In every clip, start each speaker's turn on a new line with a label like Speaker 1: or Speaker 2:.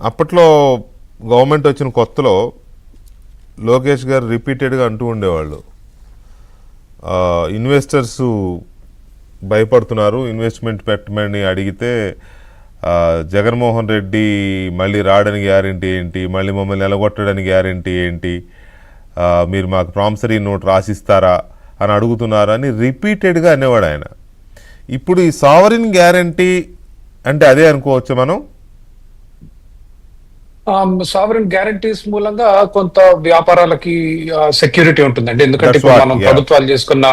Speaker 1: అప్పట్లో గవర్నమెంట్ వచ్చిన కొత్తలో లోకేష్ గారు రిపీటెడ్గా అంటూ ఉండేవాళ్ళు, ఇన్వెస్టర్స్ భయపడుతున్నారు, ఇన్వెస్ట్మెంట్ పెట్టమని అడిగితే జగన్మోహన్ రెడ్డి మళ్ళీ రావడానికి గ్యారంటీ ఏంటి, మళ్ళీ మమ్మల్ని ఎలగొట్టడానికి గ్యారంటీ ఏంటి, మీరు మాకు ప్రామిసరీ నోట్ రాసిస్తారా అని అడుగుతున్నారని రిపీటెడ్గా అనేవాడు ఆయన. ఇప్పుడు ఈ సావరిన్ గ్యారంటీ అంటే అదే అనుకోవచ్చు మనం.
Speaker 2: సావరెన్ గ్యారంటీస్ మూలంగా కొంత వ్యాపారాలకి సెక్యూరిటీ ఉంటుందండి. ఎందుకంటే ఇప్పుడు మనం ప్రభుత్వాలు చేసుకున్న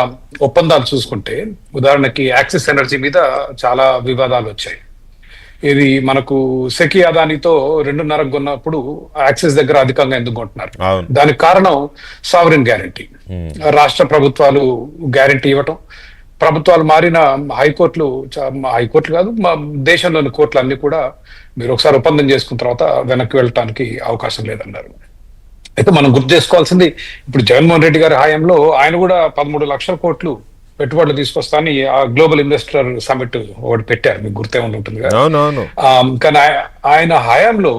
Speaker 2: ఒప్పందాలు చూసుకుంటే, ఉదాహరణకి యాక్సిస్ ఎనర్జీ మీద చాలా వివాదాలు వచ్చాయి. ఇది మనకు సెకి అదానితో 2.5 కొన్నప్పుడు యాక్సిస్ దగ్గర అధికంగా ఎందుకు కొంటున్నారు, దానికి కారణం సావరెన్ గ్యారంటీ. రాష్ట్ర ప్రభుత్వాలు గ్యారంటీ ఇవ్వటం, ప్రభుత్వాలు మారిన హైకోర్టులు కాదు, మా దేశంలోని కోర్టులు అన్ని కూడా మీరు ఒకసారి ఒప్పందం చేసుకున్న తర్వాత వెనక్కి వెళ్ళటానికి అవకాశం లేదన్నారు. అయితే మనం గుర్తు చేసుకోవాల్సింది, ఇప్పుడు జగన్మోహన్ రెడ్డి గారి హయాంలో ఆయన కూడా 13 లక్షల కోట్లు పెట్టుబడులు తీసుకొస్తాని ఆ గ్లోబల్ ఇన్వెస్టర్ సమిట్ ఒకటి పెట్టారు, మీకు గుర్తే ఉంటుంది కదా. కానీ ఆయన హయాంలో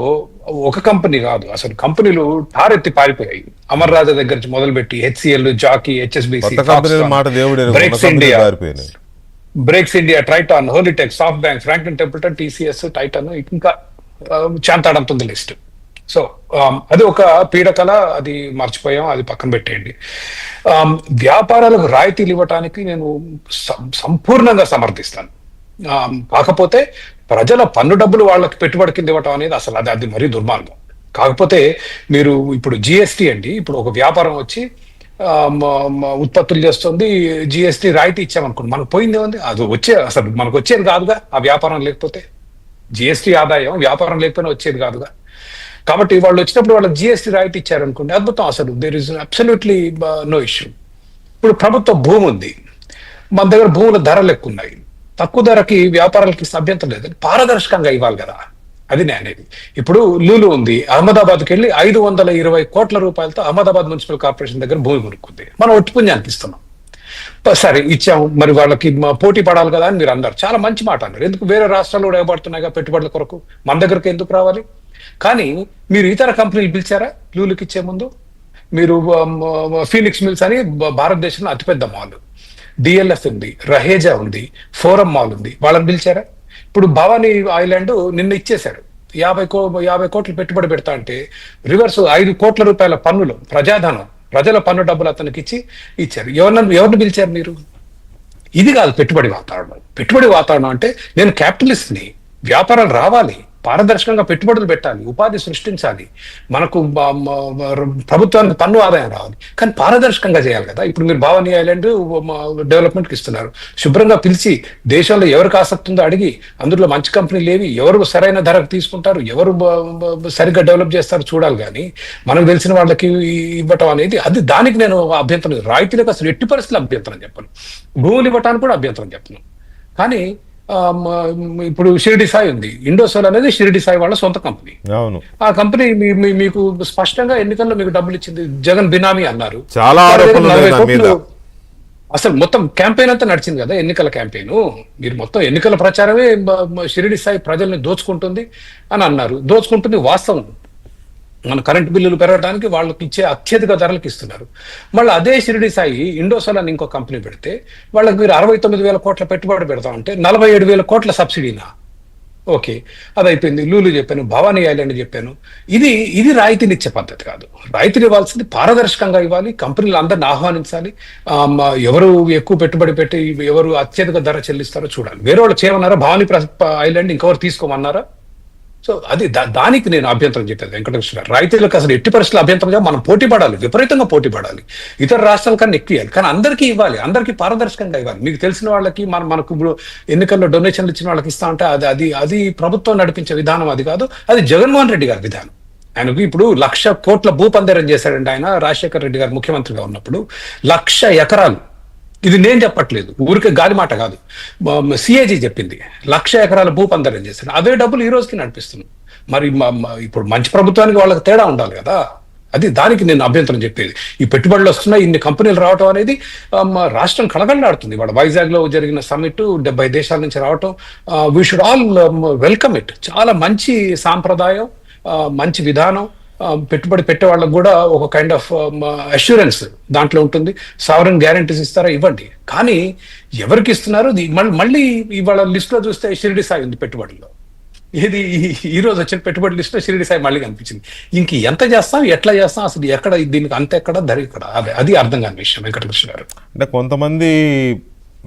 Speaker 2: ఒక కంపెనీ కాదు, అసలు కంపెనీలు టారెత్తి పారిపోయాయి. అమర్ రాజా దగ్గర నుంచి మొదలుపెట్టి HCL, Jockey, HSBC, Brakes India, Triton, Holitech, Soft Bank, Franklin Templeton, TCS, Titan, ఇంకా చాంతాడంతుంది లిస్ట్. సో అది ఒక పీడకల, అది మర్చిపోయాం, అది పక్కన పెట్టేయండి. వ్యాపారాలకు రాయితీలు ఇవ్వటానికి నేను సంపూర్ణంగా సమర్థిస్తాను. కాకపోతే ప్రజల పన్ను డబ్బులు వాళ్ళకి పెట్టుబడి కింద ఇవ్వటం అనేది అసలు అది మరీ దుర్మార్గం. కాకపోతే మీరు ఇప్పుడు జిఎస్టీ అండి, ఇప్పుడు ఒక వ్యాపారం వచ్చి ఉత్పత్తులు చేస్తుంది, జిఎస్టీ రాయితీ ఇచ్చామనుకోండి, మనకు పోయింది ఏముంది, అది అసలు మనకు వచ్చేది కాదుగా. ఆ వ్యాపారం లేకపోతే జిఎస్టీ ఆదాయం వ్యాపారం లేకపోయినా వచ్చేది కాదుగా. కాబట్టి వాళ్ళు వచ్చినప్పుడు వాళ్ళకి జిఎస్టీ రాయితీ ఇచ్చారనుకోండి, అద్భుతం, అసలు there is absolutely no issue. ఇప్పుడు ప్రభుత్వ భూమి ఉంది, మన దగ్గర భూముల ధరలు ఎక్కువ ఉన్నాయి, తక్కువ ధరకి వ్యాపారాలకి అభ్యంతరం లేదు, పారదర్శకంగా ఇవ్వాలి కదా, అది నేను అనేది. ఇప్పుడు లూలు ఉంది, అహ్మదాబాద్కి వెళ్ళి 520 కోట్ల రూపాయలతో అహ్మదాబాద్ మున్సిపల్ కార్పొరేషన్ దగ్గర భూమి కొనుక్కుంది. మనం ఒట్టి పుణ్యానికి ఇస్తున్నాం, సరే ఇచ్చాము, మరి వాళ్ళకి పోటీ పడాలి కదా అని మీరు అన్నారు. చాలా మంచి మాట అన్నారు. ఎందుకు వేరే రాష్ట్రాలు కూడా ఏర్పడుతున్నాయిగా పెట్టుబడుల కొరకు, మన దగ్గరకు ఎందుకు రావాలి? కానీ మీరు ఇతర కంపెనీలు పిలిచారా లూలుకి ఇచ్చే ముందు? మీరు ఫీనిక్స్ మిల్స్ అని భారతదేశంలో అతిపెద్ద మాల్, డిఎల్ఎఫ్ ఉంది, రహేజా ఉంది, ఫోరం మాల్ ఉంది, వాళ్ళని పిలిచారా? ఇప్పుడు భవానీ ఐలాండ్ నిన్న ఇచ్చేశాడు, 50 కోట్లు పెట్టుబడి పెడతా అంటే రివర్స్ 5 కోట్ల రూపాయల పన్నులు, ప్రజాధనం, ప్రజల పన్ను డబ్బులు అతనికి ఇచ్చారు. ఎవరిని పిలిచారు మీరు? ఇది కాదు పెట్టుబడి వాతావరణం. పెట్టుబడి వాతావరణం అంటే నేను క్యాపిటలిస్ట్ని, వ్యాపారాలు రావాలి, పారదర్శకంగా పెట్టుబడులు పెట్టాలి, ఉపాధి సృష్టించాలి, మనకు ప్రభుత్వానికి పన్ను ఆదాయం రావాలి, కానీ పారదర్శకంగా చేయాలి కదా. ఇప్పుడు మీరు భవానీ ఐలాండ్ డెవలప్మెంట్కి ఇస్తున్నారు, శుభ్రంగా పిలిచి దేశంలో ఎవరికి ఆసక్తి ఉందో అడిగి అందులో మంచి కంపెనీలు ఏవి, ఎవరు సరైన ధరకు తీసుకుంటారు, ఎవరు సరిగ్గా డెవలప్ చేస్తారు చూడాలి. కానీ మనకు తెలిసిన వాళ్ళకి ఇవ్వటం అనేది అది, దానికి నేను అభ్యంతరం, రాయితీలకు అసలు ఎట్టి పరిస్థితులు అభ్యంతరం చెప్పను, భూములు ఇవ్వటానికి కూడా అభ్యంతరం చెప్పను. కానీ ఇప్పుడు షిరిడి సాయి ఉంది, ఇండోసోల్ అనేది షిరిడి సాయి వాళ్ళ సొంత కంపెనీ. ఆ కంపెనీ మీకు స్పష్టంగా ఎన్నికల్లో మీకు డబ్బులు ఇచ్చింది, జగన్ బినామీ అన్నారు.
Speaker 1: చాలా
Speaker 2: 40 కోట్లు అసలు మొత్తం క్యాంపెయిన్ అంతా నడిచింది కదా, ఎన్నికల క్యాంపెయిన్. మీరు మొత్తం ఎన్నికల ప్రచారమే షిరిడి సాయి ప్రజల్ని దోచుకుంటుంది అని అన్నారు. దోచుకుంటుంది వాస్తవం. మన కరెంట్ బిల్లులు పెరగడానికి వాళ్ళకి ఇచ్చే అత్యధిక ధరలకు ఇస్తున్నారు. మళ్ళీ అదే షిరిడి సాయి ఇండోసోల్ అని ఇంకో కంపెనీ పెడితే వాళ్ళకి మీరు 69,000 కోట్ల పెట్టుబడి పెడతామంటే 47,000 కోట్ల సబ్సిడీనా? ఓకే, అది అయిపోయింది. లూలు చెప్పాను, భవానీ ఐలాండ్ చెప్పాను. ఇది రాయితీలు ఇచ్చే పద్ధతి కాదు. రాయితీలు ఇవ్వాల్సింది పారదర్శకంగా ఇవ్వాలి, కంపెనీలు అందరిని ఆహ్వానించాలి, ఎవరు ఎక్కువ పెట్టుబడి పెట్టి ఎవరు అత్యధిక ధర చెల్లిస్తారో చూడాలి. వేరే వాళ్ళు చేయమన్నారా? భవానీ ఐలాండ్ ఇంకెవరు తీసుకోమన్నారా? సో అది దానికి నేను అభ్యంతరం చెప్పేది వెంకటేశ్వర గారు. రైతులకు అసలు ఎట్టి పరిస్థితులు అభ్యంతరంగా మనం పోటీ పడాలి, విపరీతంగా పోటీ పడాలి, ఇతర రాష్ట్రాల కన్నా ఎక్కువ ఇవ్వాలి, కానీ అందరికీ ఇవ్వాలి, అందరికీ పారదర్శకంగా ఇవ్వాలి. మీకు తెలిసిన వాళ్ళకి మనకు ఇప్పుడు ఎన్నికల్లో డొనేషన్లు ఇచ్చిన వాళ్ళకి ఇస్తా ఉంటే అది ప్రభుత్వం నడిపించే విధానం అది కాదు, అది జగన్మోహన్ రెడ్డి గారి విధానం. ఆయనకు ఇప్పుడు 1,00,000 కోట్ల భూపందేరం చేశాడండి ఆయన, రాజశేఖర రెడ్డి గారు ముఖ్యమంత్రిగా ఉన్నప్పుడు 1,00,000 ఎకరాలు. ఇది నేను చెప్పట్లేదు, ఊరికే గాలి మాట కాదు, సిఏజీ చెప్పింది. 1,00,000 ఎకరాల భూపందరం చేశాను, అవే డబ్బులు ఈ రోజుకి నడిపిస్తున్నాం. మరి ఇప్పుడు మంచి ప్రభుత్వానికి వాళ్ళకి తేడా ఉండాలి కదా, దానికి నేను అభ్యంతరం చెప్పేది. ఈ పెట్టుబడులు వస్తున్నాయి, ఇన్ని కంపెనీలు రావటం అనేది రాష్ట్రం కళకళలాడుతుంది. వాళ్ళ వైజాగ్ లో జరిగిన సమ్మిట్ 70 దేశాల నుంచి రావటం, we should all welcome it. చాలా మంచి సాంప్రదాయం, మంచి విధానం, పెట్టుబడి పెట్టే వాళ్ళకు కూడా ఒక కైండ్ ఆఫ్ అష్యూరెన్స్ దాంట్లో ఉంటుంది. సావరెన్ గ్యారంటీస్ ఇస్తారా, ఇవ్వండి. కానీ ఎవరికి ఇస్తున్నారు? మళ్ళీ ఇవాళ లిస్ట్ లో చూస్తే షిరిడి సాయి ఉంది పెట్టుబడుల్లో. ఇది ఈ రోజు వచ్చిన పెట్టుబడి లిస్ట్ లో షిరిడి సాయి మళ్ళీ కనిపించింది. ఇంక ఎంత చేస్తాం, ఎట్లా చేస్తాం, అసలు ఎక్కడ దీనికి అంత ఎక్కడ ధర ఇక్కడ, అది అర్థం కాని విషయం వెంకటకృష్ణ గారు.
Speaker 1: అంటే కొంతమంది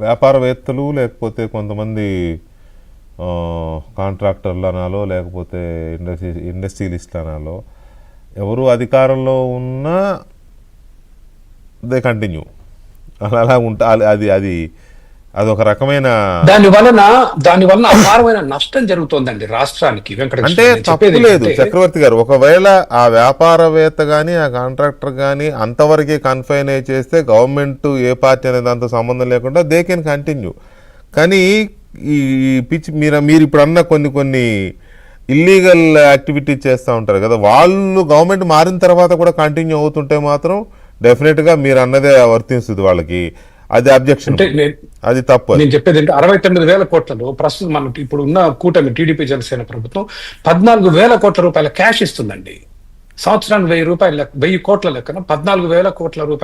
Speaker 1: వ్యాపారవేత్తలు లేకపోతే కొంతమంది కాంట్రాక్టర్లు అనాలో లేకపోతే ఇండస్ట్రియలిస్టులు అనాలో ఎవరు అధికారంలో ఉన్నా దే కంటిన్యూ అలా ఉంటా. అది అదొక రకమైన
Speaker 2: దాని వలన అపారమైన నష్టం జరుగుతోందండి రాష్ట్రానికి.
Speaker 1: అంటే తప్పు లేదు చక్రవర్తి గారు, ఒకవేళ ఆ వ్యాపారవేత్త కానీ ఆ కాంట్రాక్టర్ కానీ అంతవరకే కన్ఫైన్ అయి చేస్తే గవర్నమెంట్ ఏ పార్టీ అనేది దాంతో సంబంధం లేకుండా దే కెన్ కంటిన్యూ. కానీ ఈ పిచ్చి మీరు ఇప్పుడు అన్న కొన్ని ఇల్లీగల్ యాక్టివిటీస్ చేస్తూ ఉంటారు కదా, వాళ్ళు గవర్నమెంట్ మారిన తర్వాత కూడా కంటిన్యూ అవుతుంటే మాత్రం డెఫినెట్గా మీరు అన్నదే వర్తిస్తుంది వాళ్ళకి. అది అబ్జెక్షన్, అది తప్పు.
Speaker 2: నేను చెప్పేది అంటే 69,000 కోట్లలో ప్రస్తుతం మనం ఇప్పుడు ఉన్న కూటమి టీడీపీ జనసేన ప్రభుత్వం 14,000 కోట్ల రూపాయల క్యాష్ ఇస్తుందండి. సంవత్సరానికి 1,000 కోట్ల లెక్కన 14,000 కోట్ల రూపాయల